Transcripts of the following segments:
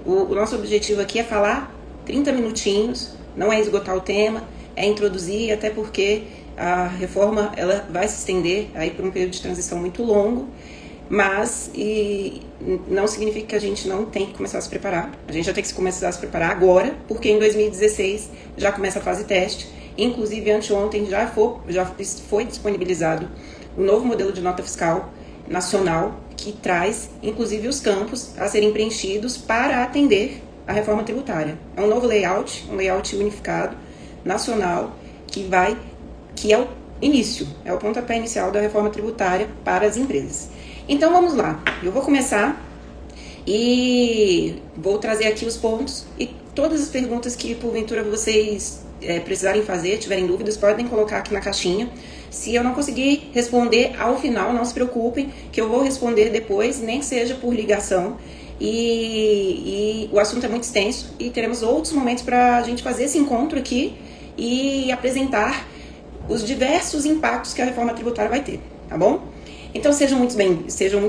O nosso objetivo aqui é falar 30 minutinhos, não é esgotar o tema, é introduzir, até porque a reforma ela vai se estender aí por um período de transição muito longo, mas não significa que a gente não tem que começar a se preparar. A gente já tem que começar a se preparar agora, porque em 2016 já começa a fase teste. Inclusive, anteontem já foi disponibilizado o novo modelo de nota fiscal nacional, que traz, inclusive, os campos a serem preenchidos para atender a reforma tributária. É um novo layout, um layout unificado, nacional, que é o início, é o pontapé inicial da reforma tributária para as empresas. Então, vamos lá. Eu vou começar e vou trazer aqui os pontos e todas as perguntas que, porventura, vocês precisarem fazer, tiverem dúvidas, podem colocar aqui na caixinha. Se eu não conseguir responder ao final, não se preocupem, que eu vou responder depois, nem que seja por ligação. E o assunto é muito extenso e teremos outros momentos para a gente fazer esse encontro aqui e apresentar os diversos impactos que a reforma tributária vai ter, tá bom? Então sejam muito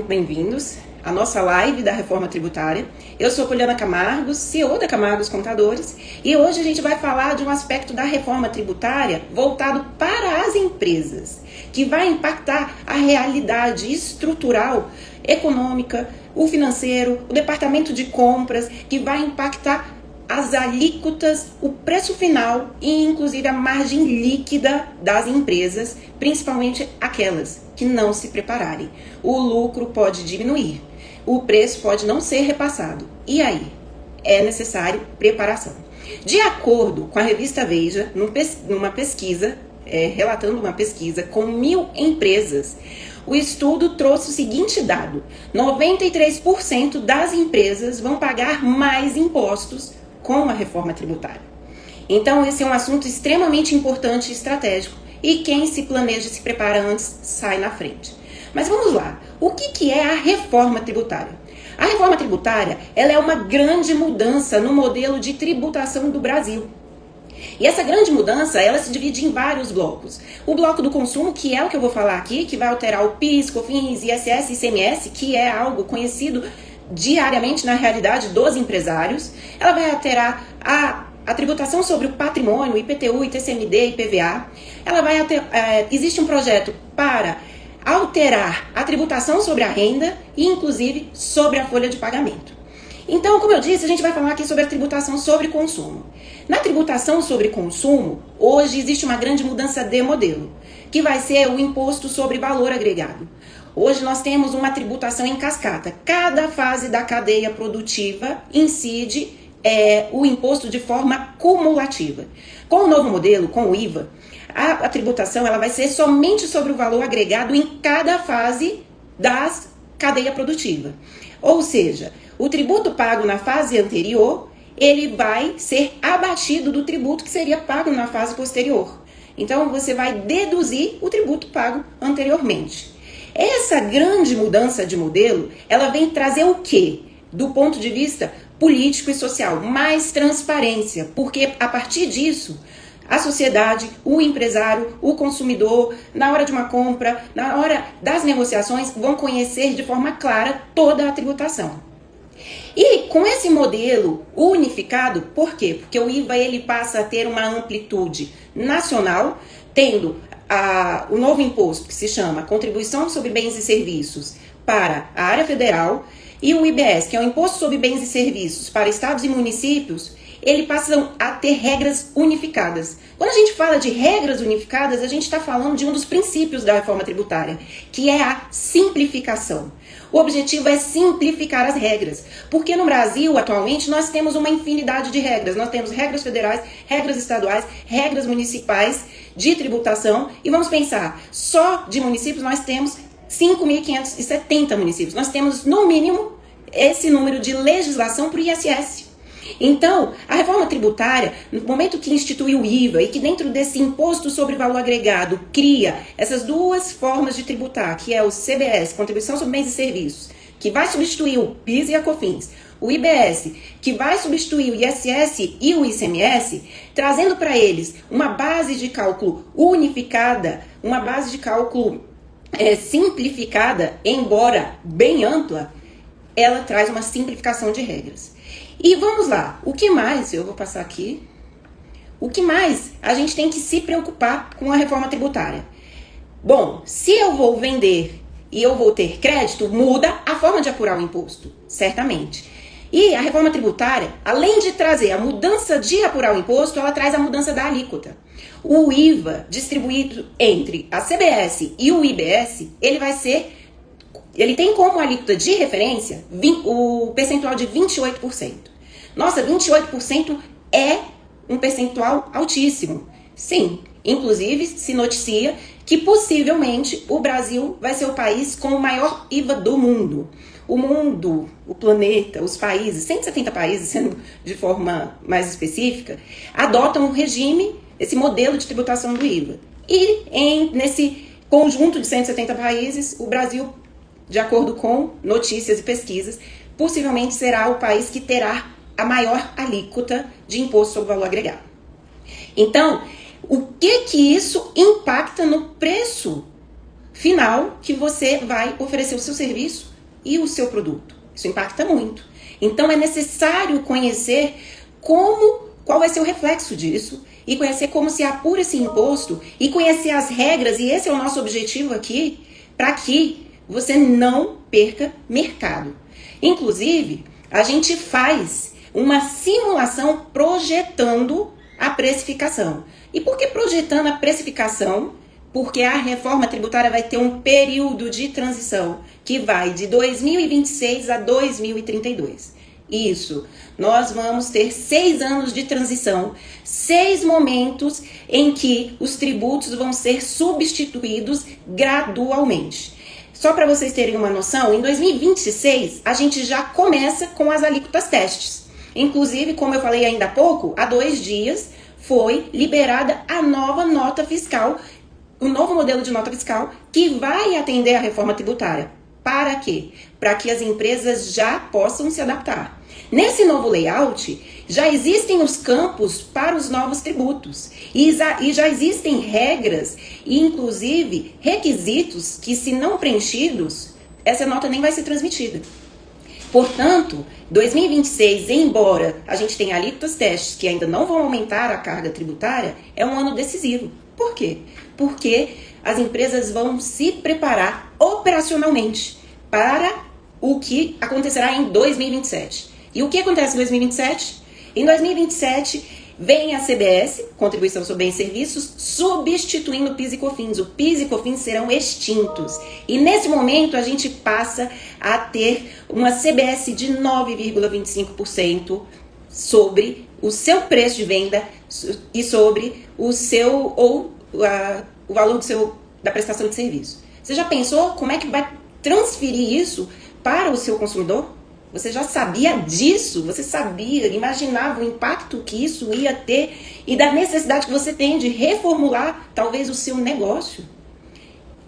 bem-vindos à nossa live da reforma tributária. Eu sou Poliana Camargos, CEO da Camargos Contadores, e hoje a gente vai falar de um aspecto da reforma tributária voltado para as empresas, que vai impactar a realidade estrutural, econômica, o financeiro, o departamento de compras, que vai impactar as alíquotas, o preço final e inclusive a margem líquida das empresas, principalmente aquelas que não se prepararem. O lucro pode diminuir, o preço pode não ser repassado. E aí? É necessário preparação. De acordo com a revista Veja, numa pesquisa, relatando uma pesquisa com 1.000 empresas, o estudo trouxe o seguinte dado: 93% das empresas vão pagar mais impostos com a reforma tributária. Então, esse é um assunto extremamente importante e estratégico, e quem se planeja e se prepara antes sai na frente. Mas vamos lá, o que é a reforma tributária? A reforma tributária ela é uma grande mudança no modelo de tributação do Brasil. E essa grande mudança, ela se divide em vários blocos. O bloco do consumo, que é o que eu vou falar aqui, que vai alterar o PIS, COFINS, ISS e ICMS, que é algo conhecido diariamente na realidade dos empresários. Ela vai alterar a tributação sobre o patrimônio, IPTU, ITCMD e IPVA. Existe um projeto para alterar a tributação sobre a renda e, inclusive, sobre a folha de pagamento. Então, como eu disse, a gente vai falar aqui sobre a tributação sobre consumo. Na tributação sobre consumo, hoje existe uma grande mudança de modelo, que vai ser o imposto sobre valor agregado. Hoje nós temos uma tributação em cascata. Cada fase da cadeia produtiva incide o imposto de forma cumulativa. Com o novo modelo, com o IVA, a tributação ela vai ser somente sobre o valor agregado em cada fase da cadeia produtiva. Ou seja, o tributo pago na fase anterior, ele vai ser abatido do tributo que seria pago na fase posterior. Então, você vai deduzir o tributo pago anteriormente. Essa grande mudança de modelo, ela vem trazer o quê? Do ponto de vista político e social, mais transparência, porque a partir disso, a sociedade, o empresário, o consumidor, na hora de uma compra, na hora das negociações, vão conhecer de forma clara toda a tributação. E com esse modelo unificado, por quê? Porque o IVA ele passa a ter uma amplitude nacional, tendo o novo imposto que se chama Contribuição sobre Bens e Serviços para a área federal e o IBS, que é o Imposto sobre Bens e Serviços para estados e municípios, ele passa a ter regras unificadas. Quando a gente fala de regras unificadas, a gente está falando de um dos princípios da reforma tributária, que é a simplificação. O objetivo é simplificar as regras, porque no Brasil, atualmente, nós temos uma infinidade de regras. Nós temos regras federais, regras estaduais, regras municipais de tributação, e vamos pensar, só de municípios nós temos 5.570 municípios. Nós temos, no mínimo, esse número de legislação para o ISS. Então, a reforma tributária, no momento que instituiu o IVA e que dentro desse imposto sobre valor agregado cria essas duas formas de tributar, que é o CBS, Contribuição sobre Bens e Serviços, que vai substituir o PIS e a COFINS, o IBS, que vai substituir o ISS e o ICMS, trazendo para eles uma base de cálculo unificada, uma base de cálculo simplificada, embora bem ampla, ela traz uma simplificação de regras. E vamos lá, o que mais? Eu vou passar aqui. O que mais a gente tem que se preocupar com a reforma tributária? Bom, se eu vou vender e eu vou ter crédito, muda a forma de apurar o imposto, certamente. E a reforma tributária, além de trazer a mudança de apurar o imposto, ela traz a mudança da alíquota. O IVA distribuído entre a CBS e o IBS, ele tem como alíquota de referência o percentual de 28%. Nossa, 28% é um percentual altíssimo. Sim, inclusive se noticia que possivelmente o Brasil vai ser o país com o maior IVA do mundo. O mundo, o planeta, os países, 170 países, sendo de forma mais específica, adotam o regime, esse modelo de tributação do IVA. E nesse conjunto de 170 países, o Brasil, de acordo com notícias e pesquisas, possivelmente será o país que terá a maior alíquota de imposto sobre valor agregado. Então, o que isso impacta no preço final que você vai oferecer o seu serviço e o seu produto? Isso impacta muito. Então, é necessário conhecer qual vai ser o reflexo disso e conhecer como se apura esse imposto e conhecer as regras, e esse é o nosso objetivo aqui, para que você não perca mercado. Inclusive, a gente faz uma simulação projetando a precificação. E por que projetando a precificação? Porque a reforma tributária vai ter um período de transição que vai de 2026 a 2032. Isso, nós vamos ter 6 anos de transição, 6 momentos em que os tributos vão ser substituídos gradualmente. Só para vocês terem uma noção, em 2026 a gente já começa com as alíquotas testes. Inclusive, como eu falei ainda há pouco, há 2 dias foi liberada a nova nota fiscal, o novo modelo de nota fiscal que vai atender a reforma tributária. Para quê? Para que as empresas já possam se adaptar. Nesse novo layout, já existem os campos para os novos tributos e já existem regras e, inclusive, requisitos que, se não preenchidos, essa nota nem vai ser transmitida. Portanto, 2026, embora a gente tenha alíquotas testes que ainda não vão aumentar a carga tributária, é um ano decisivo. Por quê? Porque as empresas vão se preparar operacionalmente para o que acontecerá em 2027. E o que acontece em 2027? Em 2027, vem a CBS, Contribuição sobre Bens e Serviços, substituindo o PIS e COFINS. O PIS e COFINS serão extintos. E nesse momento a gente passa a ter uma CBS de 9,25% sobre o seu preço de venda e sobre o seu o valor da prestação de serviço. Você já pensou como é que vai transferir isso para o seu consumidor? Você já sabia disso? Você sabia, imaginava o impacto que isso ia ter e da necessidade que você tem de reformular talvez o seu negócio?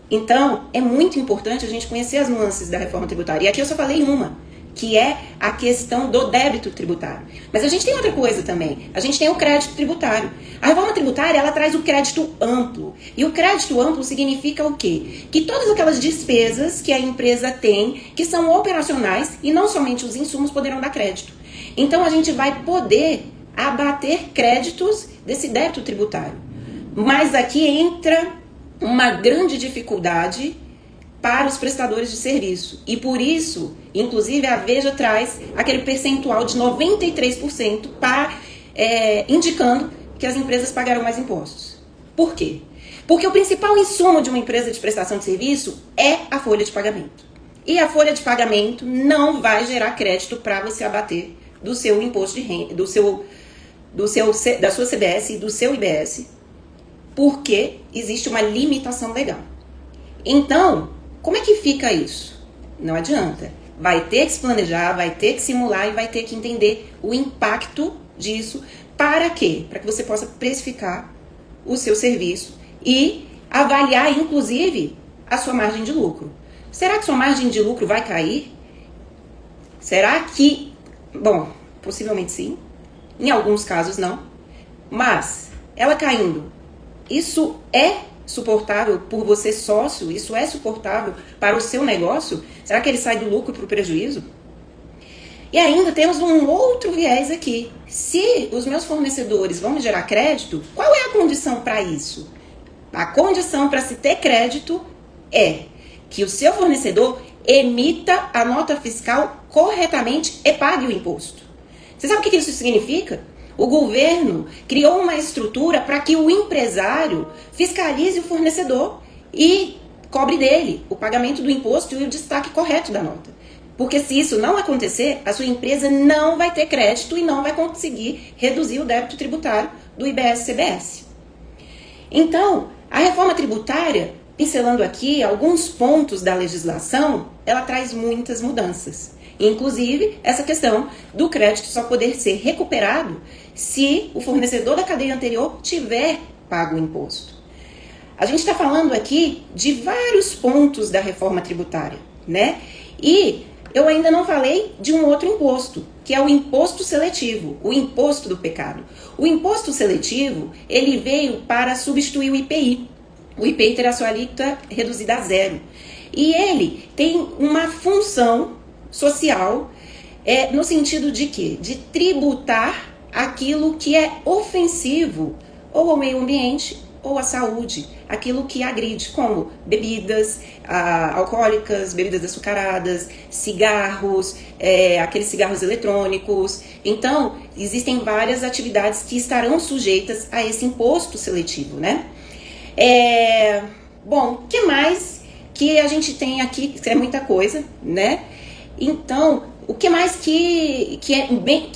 Então, é muito importante a gente conhecer as nuances da reforma tributária. E aqui eu só falei uma, que é a questão do débito tributário. Mas a gente tem outra coisa também. A gente tem o crédito tributário. A reforma tributária, ela traz o crédito amplo. E o crédito amplo significa o quê? Que todas aquelas despesas que a empresa tem, que são operacionais, e não somente os insumos, poderão dar crédito. Então, a gente vai poder abater créditos desse débito tributário. Mas aqui entra uma grande dificuldade para os prestadores de serviço. E por isso, inclusive, a Veja traz aquele percentual de 93% indicando que as empresas pagarão mais impostos. Por quê? Porque o principal insumo de uma empresa de prestação de serviço é a folha de pagamento. E a folha de pagamento não vai gerar crédito para você abater do seu imposto de renda, da sua CBS e do seu IBS, porque existe uma limitação legal. Então, como é que fica isso? Não adianta. Vai ter que se planejar, vai ter que simular e vai ter que entender o impacto disso. Para quê? Para que você possa precificar o seu serviço e avaliar, inclusive, a sua margem de lucro. Será que sua margem de lucro vai cair? Será que... Bom, possivelmente sim. Em alguns casos não. Mas, ela caindo, isso é suportável por você sócio? Isso é suportável para o seu negócio? Será que ele sai do lucro para o prejuízo? E ainda temos um outro viés aqui. Se os meus fornecedores vão me gerar crédito, qual é a condição para isso? A condição para se ter crédito é que o seu fornecedor emita a nota fiscal corretamente e pague o imposto. Você sabe o que isso significa? O governo criou uma estrutura para que o empresário fiscalize o fornecedor e cobre dele o pagamento do imposto e o destaque correto da nota. Porque se isso não acontecer, a sua empresa não vai ter crédito e não vai conseguir reduzir o débito tributário do IBS-CBS. Então, a reforma tributária, pincelando aqui alguns pontos da legislação, ela traz muitas mudanças. Inclusive, essa questão do crédito só poder ser recuperado se o fornecedor da cadeia anterior tiver pago o imposto. A gente está falando aqui de vários pontos da reforma tributária, né? E eu ainda não falei de um outro imposto, que é o imposto seletivo, o imposto do pecado. O imposto seletivo, ele veio para substituir o IPI. O IPI terá sua alíquota reduzida a zero. E ele tem uma função social, no sentido de quê? De tributar aquilo que é ofensivo ou ao meio ambiente ou à saúde, aquilo que agride, como bebidas alcoólicas, bebidas açucaradas, cigarros, aqueles cigarros eletrônicos. Então, existem várias atividades que estarão sujeitas a esse imposto seletivo, né? Bom, o que mais que a gente tem aqui? Que é muita coisa, né? Então, o que mais que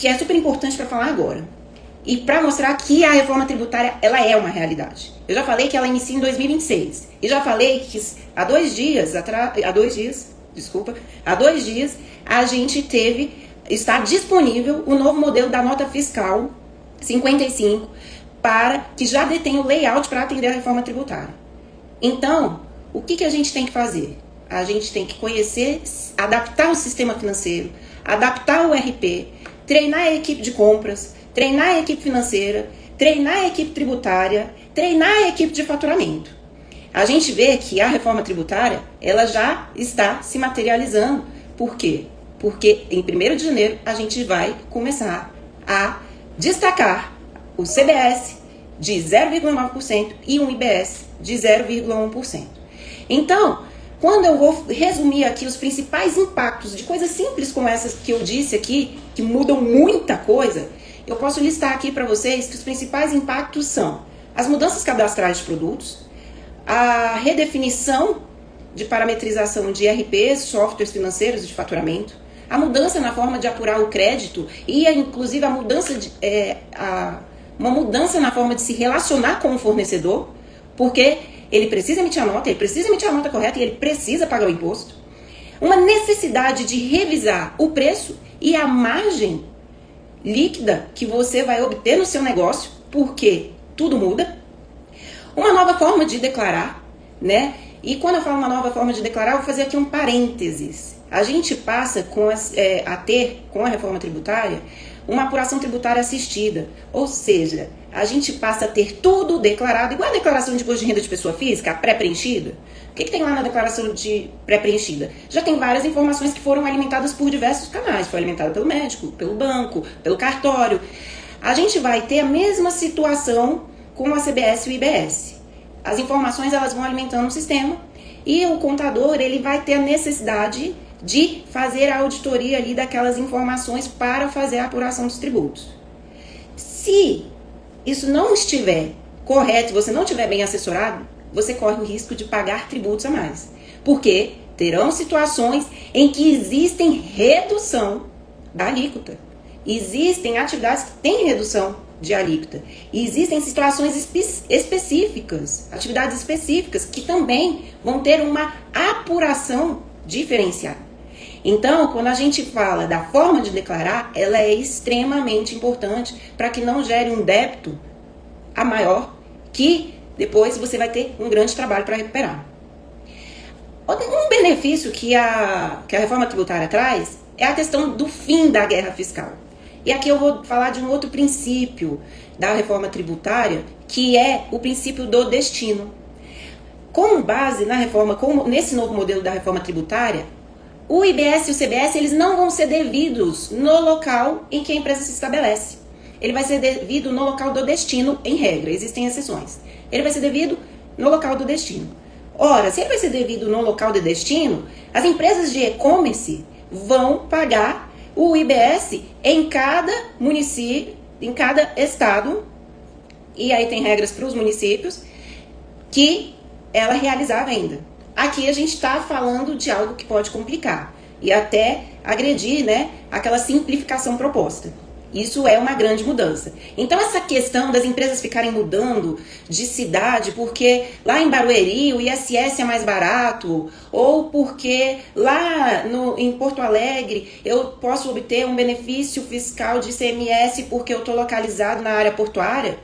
é super importante para falar agora? E para mostrar que a reforma tributária, ela é uma realidade. Eu já falei que ela inicia em 2026. E já falei que há dois dias a gente está disponível o novo modelo da nota fiscal 55, que já detém o layout para atender a reforma tributária. Então, o que a gente tem que fazer? A gente tem que conhecer, adaptar o sistema financeiro, adaptar o RP, treinar a equipe de compras, treinar a equipe financeira, treinar a equipe tributária, treinar a equipe de faturamento. A gente vê que a reforma tributária, ela já está se materializando. Por quê? Porque em 1º de janeiro a gente vai começar a destacar o CBS de 0,9% e um IBS de 0,1%. Então, quando eu vou resumir aqui os principais impactos de coisas simples como essas que eu disse aqui, que mudam muita coisa, eu posso listar aqui para vocês que os principais impactos são as mudanças cadastrais de produtos, a redefinição de parametrização de RPs, softwares financeiros de faturamento, a mudança na forma de apurar o crédito e, inclusive, uma mudança na forma de se relacionar com o fornecedor, porque ele precisa emitir a nota correta e ele precisa pagar o imposto. Uma necessidade de revisar o preço e a margem líquida que você vai obter no seu negócio, porque tudo muda. Uma nova forma de declarar, né? E quando eu falo uma nova forma de declarar, eu vou fazer aqui um parênteses. A gente passa a ter, com a reforma tributária, uma apuração tributária assistida. Ou seja, a gente passa a ter tudo declarado, igual a declaração de imposto de renda de pessoa física, a pré-preenchida. O que tem lá na declaração de pré-preenchida? Já tem várias informações que foram alimentadas por diversos canais. Foi alimentada pelo médico, pelo banco, pelo cartório. A gente vai ter a mesma situação com a CBS e o IBS. As informações elas vão alimentando o sistema e o contador ele vai ter a necessidade de fazer a auditoria ali daquelas informações para fazer a apuração dos tributos. Se isso não estiver correto, você não estiver bem assessorado, você corre o risco de pagar tributos a mais. Porque terão situações em que existem redução da alíquota. Existem atividades que têm redução de alíquota. E existem situações específicas, atividades específicas, que também vão ter uma apuração diferenciada. Então, quando a gente fala da forma de declarar, ela é extremamente importante para que não gere um débito a maior, que depois você vai ter um grande trabalho para recuperar. Um benefício que a reforma tributária traz é a questão do fim da guerra fiscal. E aqui eu vou falar de um outro princípio da reforma tributária, que é o princípio do destino. Com base na reforma, nesse novo modelo da reforma tributária, o IBS e o CBS, eles não vão ser devidos no local em que a empresa se estabelece. Ele vai ser devido no local do destino, em regra, existem exceções. Ele vai ser devido no local do destino. Ora, se ele vai ser devido no local de destino, as empresas de e-commerce vão pagar o IBS em cada município, em cada estado, e aí tem regras para os municípios, que ela realizar a venda. Aqui a gente está falando de algo que pode complicar e até agredir, né, aquela simplificação proposta. Isso é uma grande mudança. Então essa questão das empresas ficarem mudando de cidade porque lá em Barueri o ISS é mais barato, ou porque lá em Porto Alegre eu posso obter um benefício fiscal de ICMS porque eu estou localizado na área portuária,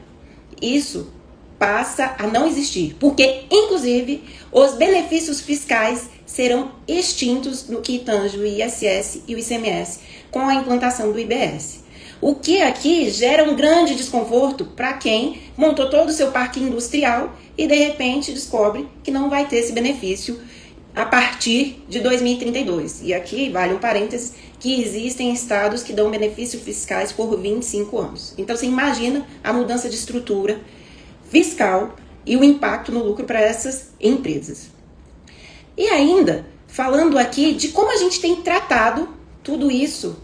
isso passa a não existir, porque inclusive os benefícios fiscais serão extintos no que tange o ISS e o ICMS com a implantação do IBS. O que aqui gera um grande desconforto para quem montou todo o seu parque industrial e de repente descobre que não vai ter esse benefício a partir de 2032. E aqui vale um parênteses que existem estados que dão benefícios fiscais por 25 anos. Então você imagina a mudança de estrutura fiscal e o impacto no lucro para essas empresas. E ainda, falando aqui de como a gente tem tratado tudo isso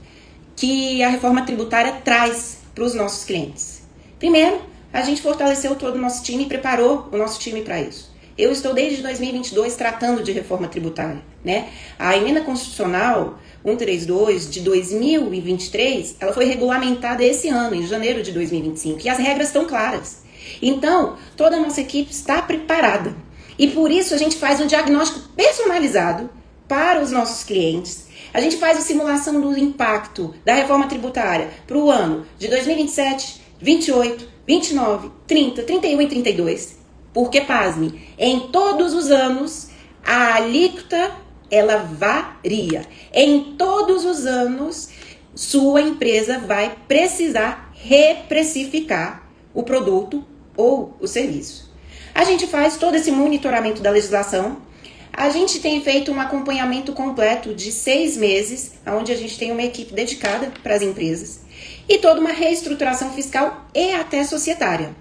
que a reforma tributária traz para os nossos clientes. Primeiro, a gente fortaleceu todo o nosso time e preparou o nosso time para isso. Eu estou desde 2022 tratando de reforma tributária, né? A emenda constitucional 132 de 2023, ela foi regulamentada esse ano, em janeiro de 2025, e as regras estão claras. Então, toda a nossa equipe está preparada. E por isso a gente faz um diagnóstico personalizado para os nossos clientes. A gente faz a simulação do impacto da reforma tributária para o ano de 2027, 28, 29, 30, 31 e 32. Porque, pasme, em todos os anos a alíquota ela varia. Em todos os anos sua empresa vai precisar reprecificar o produto ou o serviço. A gente faz todo esse monitoramento da legislação. A gente tem feito um acompanhamento completo de 6 meses, onde a gente tem uma equipe dedicada para as empresas e toda uma reestruturação fiscal e até societária.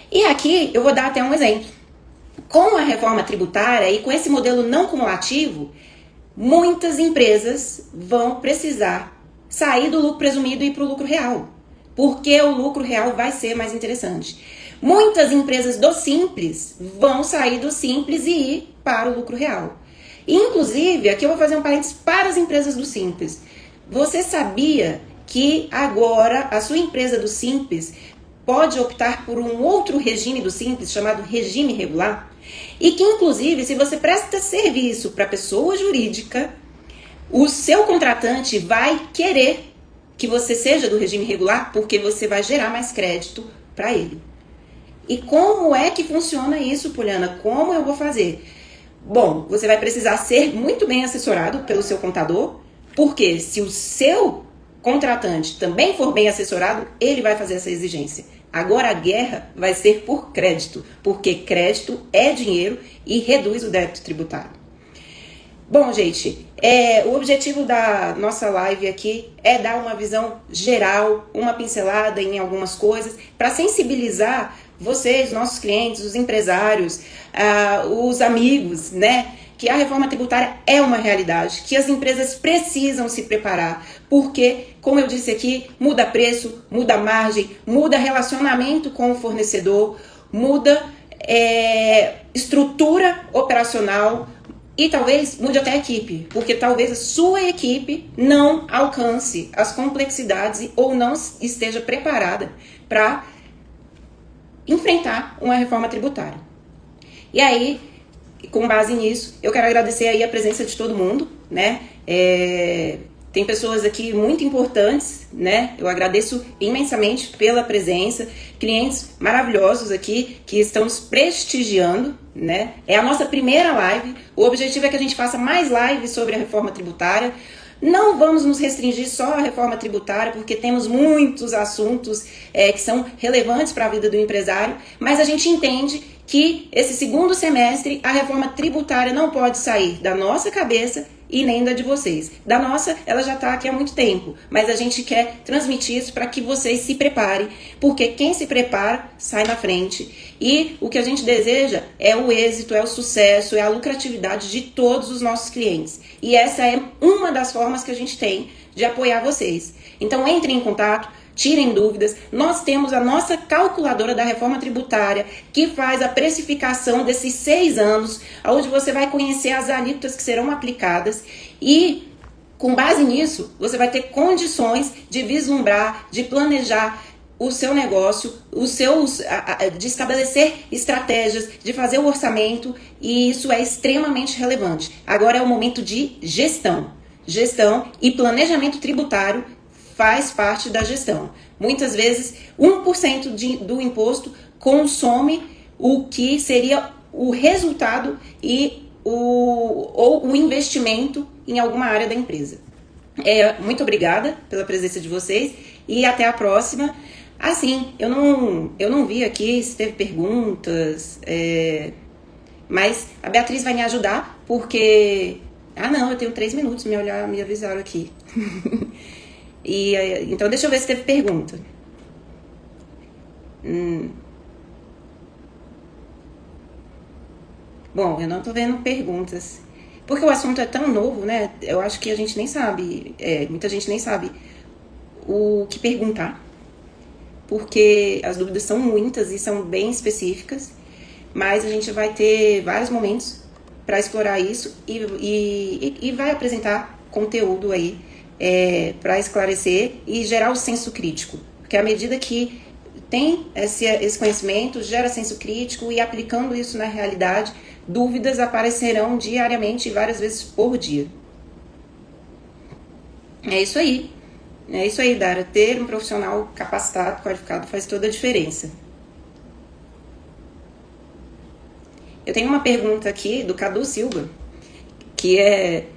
E aqui eu vou dar até um exemplo. Com a reforma tributária e com esse modelo não cumulativo, muitas empresas vão precisar sair do lucro presumido e ir para o lucro real, porque o lucro real vai ser mais interessante. Muitas empresas do Simples vão sair do Simples e ir para o lucro real. Inclusive, aqui eu vou fazer um parênteses para as empresas do Simples. Você sabia que agora a sua empresa do Simples pode optar por um outro regime do Simples, chamado regime regular? E que, inclusive, se você presta serviço para pessoa jurídica, o seu contratante vai querer que você seja do regime regular, porque você vai gerar mais crédito para ele. E como é que funciona isso, Poliana? Como eu vou fazer? Bom, você vai precisar ser muito bem assessorado pelo seu contador, porque se o seu contratante também for bem assessorado, ele vai fazer essa exigência. Agora a guerra vai ser por crédito, porque crédito é dinheiro e reduz o débito tributário. Bom, gente, o objetivo da nossa live aqui é dar uma visão geral, uma pincelada em algumas coisas, para sensibilizar vocês, nossos clientes, os empresários, os amigos, né? Que a reforma tributária é uma realidade, que as empresas precisam se preparar, porque, como eu disse aqui, muda preço, muda margem, muda relacionamento com o fornecedor, muda estrutura operacional e talvez mude até a equipe, porque talvez a sua equipe não alcance as complexidades ou não esteja preparada para enfrentar uma reforma tributária. E aí, com base nisso, eu quero agradecer aí a presença de todo mundo, né? Tem pessoas aqui muito importantes, né? Eu agradeço imensamente pela presença, clientes maravilhosos aqui que estão nos prestigiando, né? É a nossa primeira live, o objetivo é que a gente faça mais lives sobre a reforma tributária. Não vamos nos restringir só à reforma tributária, porque temos muitos assuntos que são relevantes para a vida do empresário, mas a gente entende que esse segundo semestre a reforma tributária não pode sair da nossa cabeça e nem da de vocês. Da nossa, ela já está aqui há muito tempo, mas a gente quer transmitir isso para que vocês se preparem, porque quem se prepara sai na frente. E o que a gente deseja é o êxito, é o sucesso, é a lucratividade de todos os nossos clientes. E essa é uma das formas que a gente tem de apoiar vocês. Então entrem em contato, tirem dúvidas. Nós temos a nossa calculadora da reforma tributária, que faz a precificação desses 6 anos, onde você vai conhecer as alíquotas que serão aplicadas e, com base nisso, você vai ter condições de vislumbrar, de planejar o seu negócio, de estabelecer estratégias, de fazer o orçamento, e isso é extremamente relevante. Agora é o momento de gestão. Gestão e planejamento tributário faz parte da gestão. Muitas vezes, 1% do imposto consome o que seria o resultado ou o investimento em alguma área da empresa. Muito obrigada pela presença de vocês e até a próxima. Assim, eu não vi aqui se teve perguntas, mas a Beatriz vai me ajudar, porque... eu tenho 3 minutos, me avisaram aqui. Então, deixa eu ver se teve pergunta. Bom, eu não tô vendo perguntas. Porque o assunto é tão novo, né? Eu acho que a gente nem sabe, muita gente nem sabe o que perguntar. Porque as dúvidas são muitas e são bem específicas, mas a gente vai ter vários momentos para explorar isso e vai apresentar conteúdo aí para esclarecer e gerar o senso crítico. Porque à medida que tem esse conhecimento, gera senso crítico, e aplicando isso na realidade, dúvidas aparecerão diariamente e várias vezes por dia. É isso aí. É isso aí, Dara. Ter um profissional capacitado, qualificado, faz toda a diferença. Eu tenho uma pergunta aqui do Cadu Silva, que é: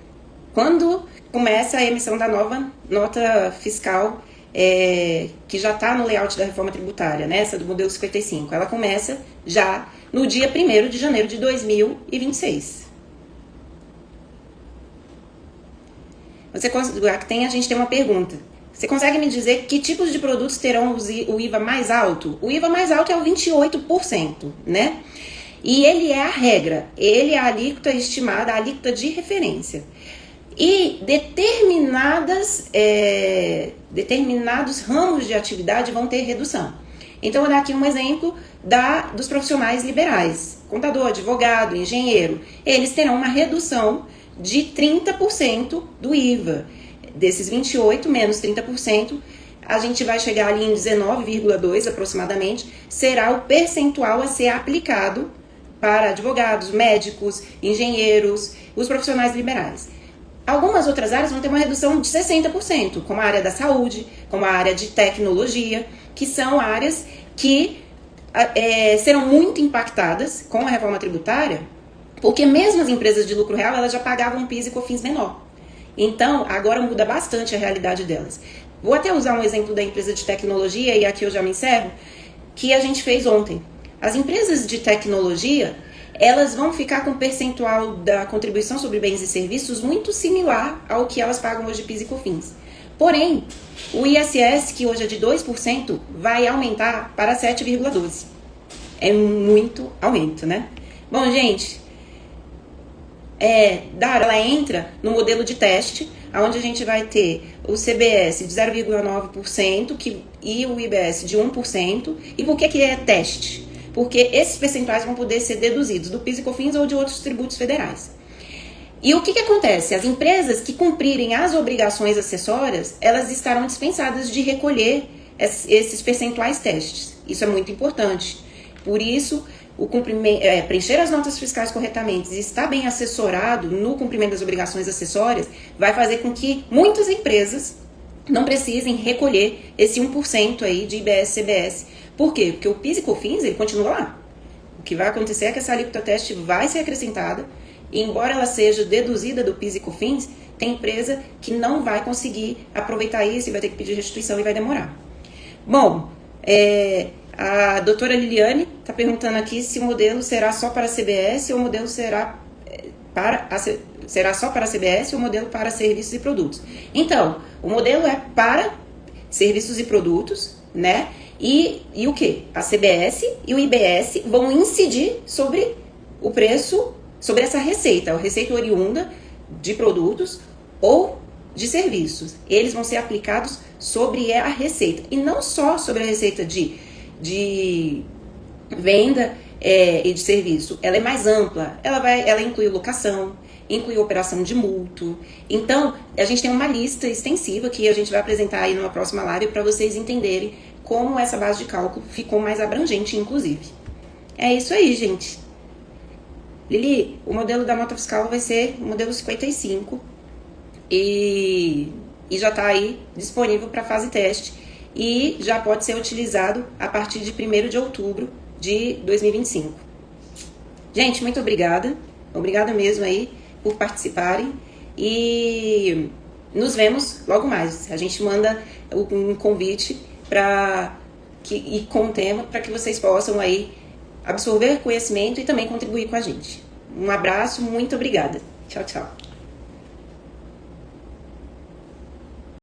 quando começa a emissão da nova nota fiscal, que já está no layout da reforma tributária, né, essa do modelo 55? Ela começa já no dia 1º de janeiro de 2026. A gente tem uma pergunta. Você consegue me dizer que tipos de produtos terão o IVA mais alto? O IVA mais alto é o 28%, né? E ele é a regra, ele é a alíquota estimada, a alíquota de referência. E determinados ramos de atividade vão ter redução. Então, eu vou dar aqui um exemplo dos profissionais liberais. Contador, advogado, engenheiro. Eles terão uma redução de 30% do IVA. Desses 28% menos 30%, a gente vai chegar ali em 19,2% aproximadamente, será o percentual a ser aplicado para advogados, médicos, engenheiros, os profissionais liberais. Algumas outras áreas vão ter uma redução de 60%, como a área da saúde, como a área de tecnologia, que são áreas que serão muito impactadas com a reforma tributária, porque mesmo as empresas de lucro real, elas já pagavam um PIS e COFINS menor. Então, agora muda bastante a realidade delas. Vou até usar um exemplo da empresa de tecnologia, e aqui eu já me encerro, que a gente fez ontem. As empresas de tecnologia, elas vão ficar com um percentual da contribuição sobre bens e serviços muito similar ao que elas pagam hoje de PIS e COFINS. Porém, o ISS, que hoje é de 2%, vai aumentar para 7,12%. É muito aumento, né? Bom, gente, Dara, ela entra no modelo de teste, onde a gente vai ter o CBS de 0,9% e o IBS de 1%. E por que é teste? Porque esses percentuais vão poder ser deduzidos do PIS e COFINS ou de outros tributos federais. E o que acontece? As empresas que cumprirem as obrigações acessórias, elas estarão dispensadas de recolher esses percentuais testes. Isso é muito importante. Por isso, preencher as notas fiscais corretamente e estar bem assessorado no cumprimento das obrigações acessórias vai fazer com que muitas empresas não precisem recolher esse 1% aí de IBS e CBS. Por quê? Porque o PIS e COFINS, ele continua lá. O que vai acontecer é que essa alíquota teste vai ser acrescentada, e embora ela seja deduzida do PIS e COFINS, tem empresa que não vai conseguir aproveitar isso e vai ter que pedir restituição e vai demorar. Bom, a doutora Liliane está perguntando aqui se o modelo será só para a CBS ou o modelo será será só para a CBS ou o modelo para serviços e produtos? Então, o modelo é para serviços e produtos, né? E o que? A CBS e o IBS vão incidir sobre o preço, sobre essa receita, a receita oriunda de produtos ou de serviços. Eles vão ser aplicados sobre a receita. E não só sobre a receita de venda e de serviço. Ela é mais ampla. Ela inclui locação, inclui operação de mútuo. Então, a gente tem uma lista extensiva que a gente vai apresentar aí numa próxima live para vocês entenderem como essa base de cálculo ficou mais abrangente, inclusive. É isso aí, gente. Lili, o modelo da nota fiscal vai ser o modelo 55 e já está aí disponível para fase teste e já pode ser utilizado a partir de 1º de outubro de 2025. Gente, muito obrigada. Obrigada mesmo aí por participarem e nos vemos logo mais. A gente manda um convite e com o tema para que vocês possam aí absorver conhecimento e também contribuir com a gente. Um abraço, muito obrigada. Tchau, tchau.